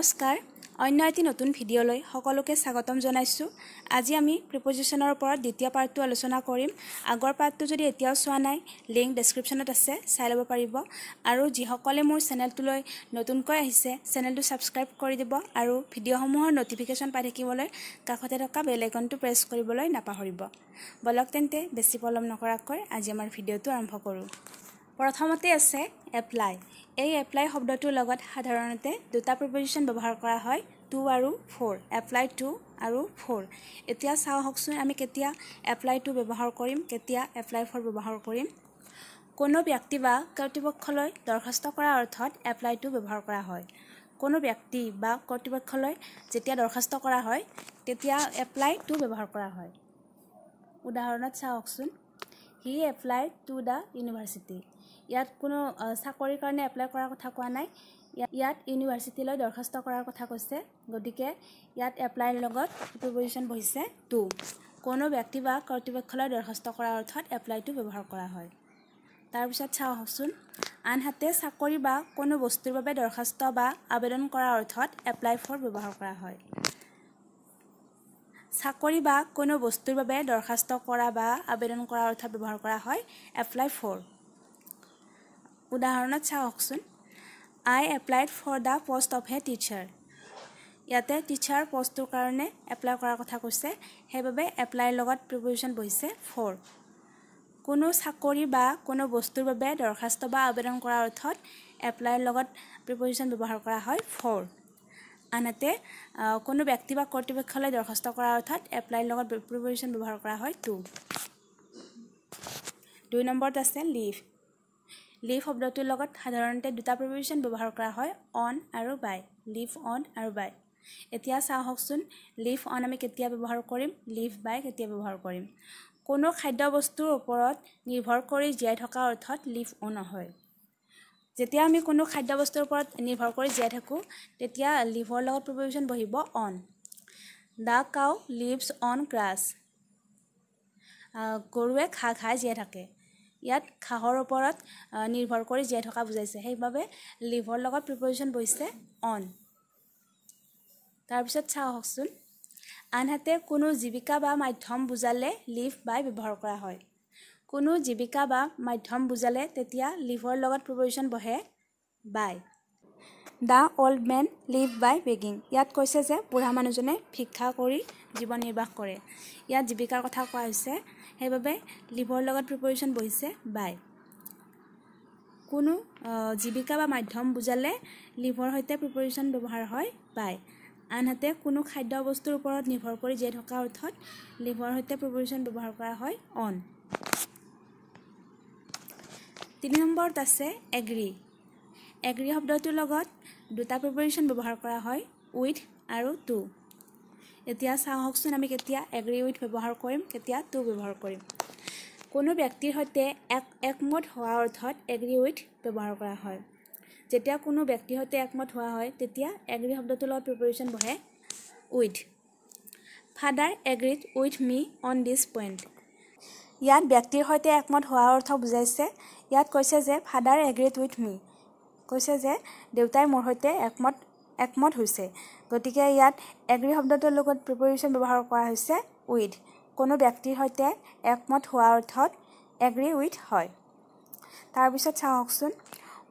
নমস্কাৰ অন্য এটি নতুন ভিডিঅলৈ সকলোকে স্বাগতম জনাইছো আজি আমি প্ৰিপজিশনৰ ওপৰত দ্বিতীয় পাৰ্টটো আলোচনা কৰিম আগৰ পাৰ্টটো যদি এতিয়াও চোৱা নাই লিংক ডেসক্ৰিপচনত আছে চাই ল'ব পাৰিব আৰু যিসকলে মোৰ চেনেলটোলৈ নতুনকৈ আহিছে চেনেলটো সাবস্ক্ৰাইব কৰি দিব আৰু ভিডিঅসমূহৰ নটিফিকেশন পাই থাকিবলৈ কাষতে থকা বেল আইকনটো প্ৰেছ কৰিবলৈ নাপাহৰিব বলক তেন্তে বেছি পলম নকৰাকৈ আজি আমাৰ ভিডিঅটো আৰম্ভ কৰো প্ৰথমতে আছে এপ্লাই এই এপ্লাই শব্দটোৰ লগত সাধাৰণতে দুটা প্ৰিপজিশন ব্যৱহাৰ কৰা হয় টু আৰু ফৰ এপ্লাই টু আৰু ফৰ এতিয়া চাও হকচোন আমি কেতিয়া এপ্লাই টু ব্যৱহাৰ কৰিম কেতিয়া এপ্লাই ফৰ ব্যৱহাৰ কৰিম কোনো ব্যক্তি বা কৰ্তৃপক্ষলৈ দৰখাস্ত কৰাৰ অৰ্থত এপ্লাই টু ব্যৱহাৰ কৰা হয় কোনো ব্যক্তি বা কৰ্তৃপক্ষলৈ যেতিয়া দৰখাস্ত কৰা হয় তেতিয়া এপ্লাই টু ব্যৱহাৰ কৰা হয় উদাহৰণত চাও হকচোন হি এপ্লাইড টু দা ইউনিভাৰ্সিটি ইয়াত কোনো চাকৰিৰ কাৰণে এপ্লাই কৰাৰ কথা কোৱা নাই ইয়াত ইউনিভাৰ্সিটিলৈ দৰখাস্ত কৰাৰ কথা কৈছে গতিকে ইয়াত এপ্লাইৰ লগত প্ৰিপজিশন বহিছে টু কোনো ব্যক্তি বা কৰ্তৃপক্ষলৈ দৰখাস্ত কৰাৰ অৰ্থত এপ্লাই টু ব্যৱহাৰ কৰা হয় তাৰ পিছত চাও হকচোন আনহাতে চাকৰি বা কোনো বস্তুৰ বাবে দৰখাস্ত বা আবেদন কৰাৰ অৰ্থত এপ্লাই ফৰ ব্যৱহাৰ কৰা হয় চাকৰি বা কোনো বস্তুৰ বাবে দৰখাস্ত কৰা বা আবেদন কৰাৰ অৰ্থত ব্যৱহাৰ কৰা হয় এপ্লাই ফৰ উদাহৰণত চাও হকচোন I applied for the post of a teacher ইয়াতে টিচাৰ পোষ্টৰ কাৰণে এপ্লাই কৰাৰ কথা কৈছে হেইবাবে এপ্লাইৰ লগত প্ৰিপজিশন বহিছে ফৰ কোনো চাকৰি বা কোনো বস্তুৰ বাবে দৰখাস্ত বা আবেদন কৰাৰ অৰ্থত এপ্লাইৰ লগত প্ৰিপজিশন ব্যৱহাৰ কৰা হয় ফৰ আনহাতে কোনো ব্যক্তি বা কৰ্তৃপক্ষলৈ দৰখাস্ত কৰাৰ অৰ্থত এপ্লাইৰ লগত প্ৰিপজিশন ব্যৱহাৰ কৰা হয় টু দুই নম্বৰত আছে লিভ লিভ শব্দটোৰ লগত সাধাৰণতে দুটা প্ৰিপজিশন ব্যৱহাৰ কৰা হয় অন আৰু বাই লিভ অন আৰু বাই এতিয়া চাও হকচোন লিভ অন আমি কেতিয়া ব্যৱহাৰ কৰিম লিভ বাই কেতিয়া ব্যৱহাৰ কৰিম কোনো খাদ্য বস্তুৰ ওপৰত নিৰ্ভৰ কৰি জীয়াই থকা অৰ্থত লিভ অন হয় যেতিয়া আমি কোনো খাদ্য বস্তুৰ ওপৰত নিৰ্ভৰ কৰি জীয়াই থাকো তেতিয়া লিভৰ লগত প্ৰিপজিশন বহিব on the cow leaves on grass গৰুৱে ঘাঁহ খাই জীয়াই থাকে ইয়াত ঘাঁহৰ ওপৰত নিৰ্ভৰ কৰি জীয়াই থকা বুজাইছে হেইবাবে লিভৰ লগত প্ৰিপজিশন বহিছে অন তাৰ পিছত চাও হকচোন আনহাতে কোনো জীৱিকা বা মাধ্যম বুজালে লিভ বাই ব্যৱহাৰ কৰা হয় কোনো জীৱিকা বা মাধ্যম বুজালে তেতিয়া লিভৰ লগত প্ৰিপজিশন বহে by the old men live by begging ইয়াত কৈছে যে বুঢ়া মানুহজনে ভিক্ষা কৰি জীৱন নিৰ্বাহ কৰে ইয়াত জীৱিকাৰ কথা কোৱা হৈছে হেইবাবে লিভৰ লগত প্ৰিপজিশন বহিছে বাই কোনো জীৱিকা বা মাধ্যম বুজালে লিভৰ সৈতে প্ৰিপজিশন ব্যৱহাৰ হয় বাই আনহাতে কোনো খাদ্য বস্তুৰ ওপৰত নিৰ্ভৰ কৰি জীয়াই থকা অৰ্থত লিভৰ সৈতে প্ৰিপজিশন ব্যৱহাৰ কৰা হয় অন তিনি নম্বৰত আছে এগ্ৰি এগ্ৰি শব্দটোৰ লগত দুটা প্ৰিপজিশন ব্যৱহাৰ কৰা হয় উইথ আৰু টু এতিয়া চাও হকচোন আমি কেতিয়া এগ্ৰি উইথ ব্যৱহাৰ কৰিম কেতিয়া টু ব্যৱহাৰ কৰিম কোনো ব্যক্তিৰ সৈতে একমত হোৱা অৰ্থত এগ্ৰি উইথ ব্যৱহাৰ কৰা হয় যেতিয়া কোনো ব্যক্তিৰ সৈতে একমত হোৱা হয় তেতিয়া এগ্ৰি শব্দটোৰ লগত প্ৰিপজিশন বহে with father agreed with me on this point ইয়াত ব্যক্তিৰ সৈতে একমত হোৱা অৰ্থ বুজাইছে ইয়াত কৈছে যে ফাদাৰ এগ্ৰিড উইথ মি কৈছে যে দেউতাই মোৰ সৈতে একমত হৈছে গতিকে ইয়াত এগ্ৰি শব্দটোৰ লগত প্ৰিপজিশন ব্যৱহাৰ কৰা হৈছে উইথ কোনো ব্যক্তিৰ সৈতে একমত হোৱা অৰ্থত এগ্ৰি উইথ হয় তাৰ পিছত চাও হকচোন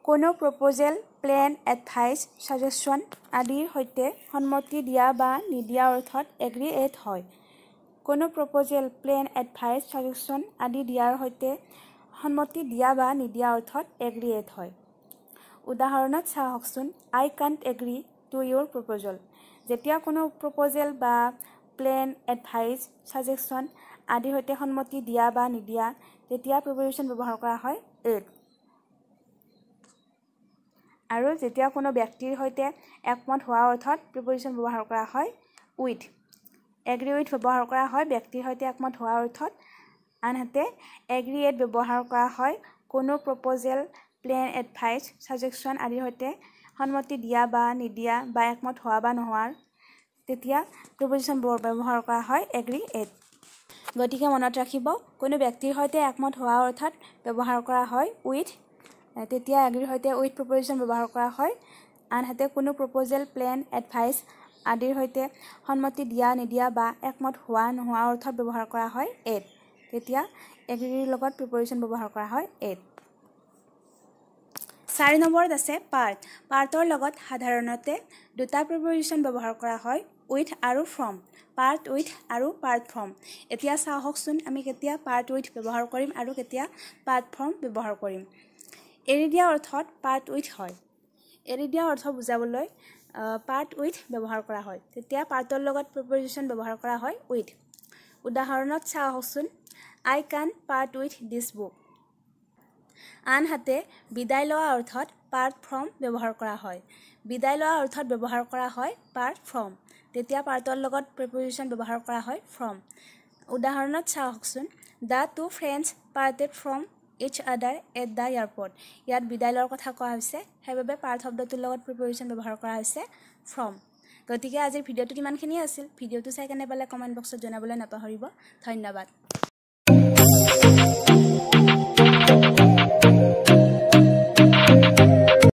কোনো প্ৰপ'জেল প্লেন এডভাইচ সাজেশন আদিৰ সৈতে সন্মতি দিয়া বা নিদিয়া অৰ্থত এগ্ৰি এট হয় কোনো প্ৰপ'জেল প্লেন এডভাইচ সাজেশন আদি দিয়াৰ সৈতে সন্মতি দিয়া বা নিদিয়া অৰ্থত এগ্ৰি এট হয় উদাহৰণত চাও হকচোন I can't agree to your proposal যেতিয়া কোনো প্ৰপ'জেল বা প্লেন এডভাইচ সাজেশন আদিৰ সৈতে সন্মতি দিয়া বা নিদিয়া তেতিয়া প্ৰিপজিশন ব্যৱহাৰ কৰা হয় এট আৰু যেতিয়া কোনো ব্যক্তিৰ সৈতে একমত হোৱা অৰ্থত প্ৰিপজিশন ব্যৱহাৰ কৰা হয় উইথ এগ্ৰি উইথ ব্যৱহাৰ কৰা হয় ব্যক্তিৰ সৈতে একমত হোৱা অৰ্থত আনহাতে এগ্ৰি এট ব্যৱহাৰ কৰা হয় কোনো প্ৰপ'জেল প্লেন এডভাইচ সাজেশন আদিৰ সৈতে সন্মতি দিয়া বা নিদিয়া বা একমত হোৱা বা নোহোৱাৰ তেতিয়া প্ৰিপজিশন ব্যৱহাৰ কৰা হয় এগ্ৰি এট গতিকে মনত ৰাখিব কোনো ব্যক্তিৰ সৈতে একমত হোৱা অৰ্থত ব্যৱহাৰ কৰা হয় উইথ তেতিয়া এগ্ৰিৰ সৈতে উইথ প্ৰিপজিশন ব্যৱহাৰ কৰা হয় আনহাতে কোনো প্ৰপ'জেল প্লেন এডভাইচ আদিৰ সৈতে সন্মতি দিয়া নিদিয়া বা একমত হোৱা নোহোৱা অৰ্থত ব্যৱহাৰ কৰা হয় এট তেতিয়া এগ্ৰীৰ লগত প্ৰিপজিশ্যন ব্যৱহাৰ কৰা হয় এট 4 নম্বৰত আছে পাৰ্ট পাৰ্টৰ লগত সাধাৰণতে দুটা প্ৰিপজিশ্যন ব্যৱহাৰ কৰা হয় উইথ আৰু ফ্ৰম পাৰ্ট উইথ আৰু পাৰ্ট ফ্ৰম এতিয়া চাওকচোন আমি কেতিয়া পাৰ্ট উইথ ব্যৱহাৰ কৰিম আৰু কেতিয়া পাৰ্ট ফ্ৰম ব্যৱহাৰ কৰিম এৰি দিয়া অৰ্থত পাৰ্ট উইথ হয় এৰি দিয়া অৰ্থ বুজাবলৈ পাৰ্ট উইথ ব্যৱহাৰ কৰা হয় তেতিয়া পাৰ্টৰ লগত প্ৰিপজিশ্যন ব্যৱহাৰ কৰা হয় উইথ উদাহৰণত চাওকচোন I can part with this book আনহাতে বিদায় লোৱা অৰ্থত পাৰ্ট ফ্ৰম ব্যৱহাৰ কৰা হয় বিদায় লোৱা অৰ্থত ব্যৱহাৰ কৰা হয় পাৰ্ট ফ্ৰম তেতিয়া পাৰ্টৰ লগত প্ৰিপজিশ্যন ব্যৱহাৰ কৰা হয় ফ্ৰম উদাহৰণত চাওকচোন the two friends parted from each other at the airport ইয়াত বিদায় লোৱাৰ কথা কোৱা হৈছে সেইবাবে পাৰ্ট শব্দটোৰ লগত প্ৰিপজিশ্যন ব্যৱহাৰ কৰা হৈছে ফ্ৰম গতিকে আজিৰ ভিডিঅ'টোত ইমানখিনি আছিল ভিডিঅ'টো চাই কেনে পালে কমেণ্ট বক্সত জনাবলৈ নাপাহৰিব ধন্যবাদ